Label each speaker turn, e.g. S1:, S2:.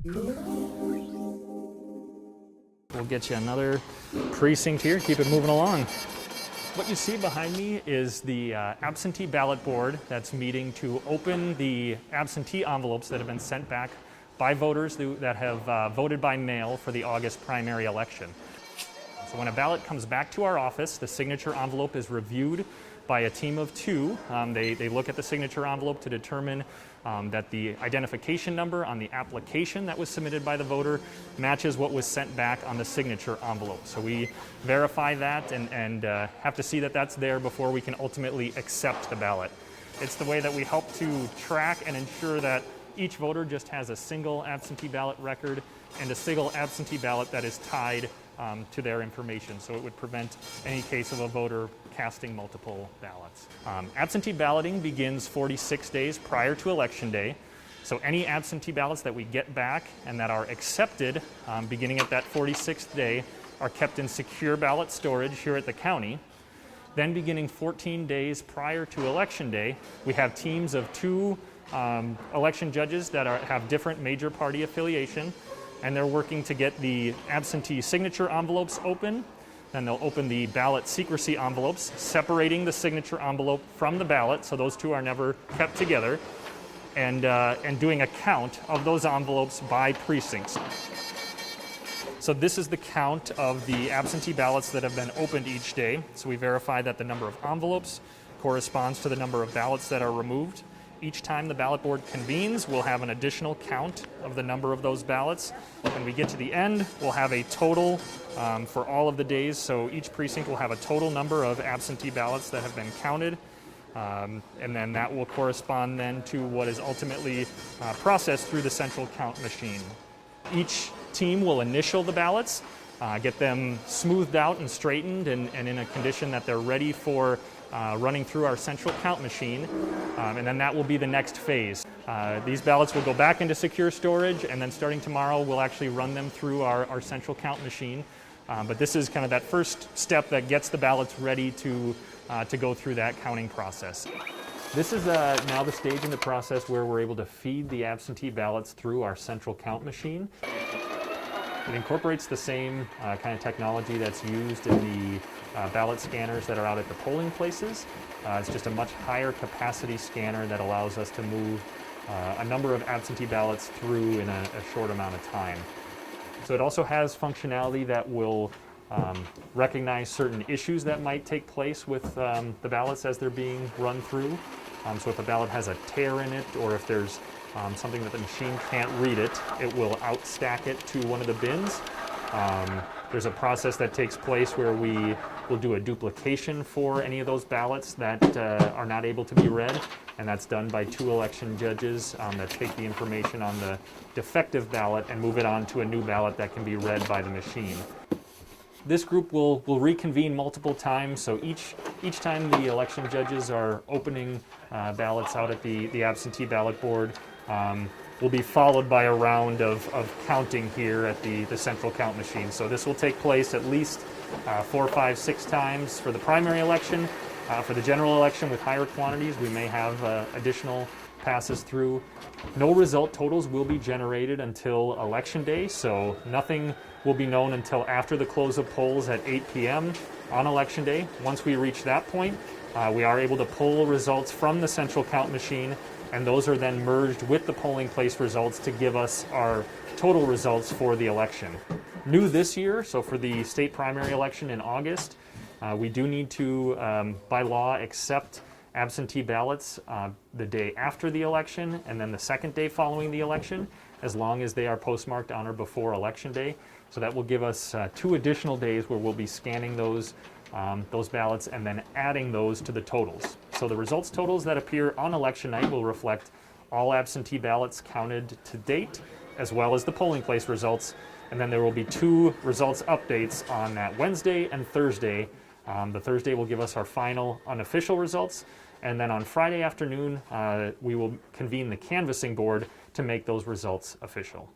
S1: We'll get you another precinct here, keep it moving along. What you see behind me is the absentee ballot board that's meeting to open the absentee envelopes that have been sent back by voters that have voted by mail for the August primary election. So when a ballot comes back to our office, the signature envelope is reviewed by a team of two. They look at the signature envelope to determine that the identification number on the application that was submitted by the voter matches what was sent back on the signature envelope. So we verify that and have to see that that's there before we can ultimately accept the ballot. It's the way that we help to track and ensure that each voter just has a single absentee ballot record and a single absentee ballot that is tied to their information. So it would prevent any case of a voter casting multiple ballots. Absentee balloting begins 46 days prior to Election Day. So any absentee ballots that we get back and that are accepted beginning at that 46th day are kept in secure ballot storage here at the county. Then beginning 14 days prior to Election Day, we have teams of two election judges that have different major party affiliation, and they're working to get the absentee signature envelopes open. Then they'll open the ballot secrecy envelopes, separating the signature envelope from the ballot, so those two are never kept together, and doing a count of those envelopes by precincts. So this is the count of the absentee ballots that have been opened each day. So we verify that the number of envelopes corresponds to the number of ballots that are removed. Each time the ballot board convenes, we'll have an additional count of the number of those ballots. When we get to the end, we'll have a total for all of the days. So each precinct will have a total number of absentee ballots that have been counted. And then that will correspond then to what is ultimately processed through the central count machine. Each team will initial the ballots, get them smoothed out and straightened and in a condition that they're ready for running through our central count machine, and then that will be the next phase. These ballots will go back into secure storage, and then starting tomorrow we'll actually run them through our central count machine. But this is kind of that first step that gets the ballots ready to go through that counting process. This is now the stage in the process where we're able to feed the absentee ballots through our central count machine. It incorporates the same kind of technology that's used in the ballot scanners that are out at the polling places. It's just a much higher capacity scanner that allows us to move a number of absentee ballots through in a short amount of time. So it also has functionality that will recognize certain issues that might take place with the ballots as they're being run through. So if a ballot has a tear in it, or if there's something that the machine can't read it, it will outstack it to one of the bins. There's a process that takes place where we will do a duplication for any of those ballots that are not able to be read, and that's done by two election judges that take the information on the defective ballot and move it on to a new ballot that can be read by the machine. This group will reconvene multiple times, so each time the election judges are opening ballots out at the absentee ballot board, will be followed by a round of counting here at the central count machine. So this will take place at least 4, 5, 6 times for the primary election. For the general election with higher quantities, we may have additional passes through. No result totals will be generated until Election Day, so nothing will be known until after the close of polls at 8 p.m. on Election Day. Once we reach that point, we are able to pull results from the central count machine, and those are then merged with the polling place results to give us our total results for the election. New this year, so for the state primary election in August, we do need to, by law, accept absentee ballots the day after the election and then the second day following the election, as long as they are postmarked on or before Election Day. So that will give us 2 additional days where we'll be scanning those ballots and then adding those to the totals. So the results totals that appear on election night will reflect all absentee ballots counted to date, as well as the polling place results. And then there will be 2 results updates on that Wednesday and Thursday. The Thursday will give us our final unofficial results, and then on Friday afternoon we will convene the canvassing board to make those results official.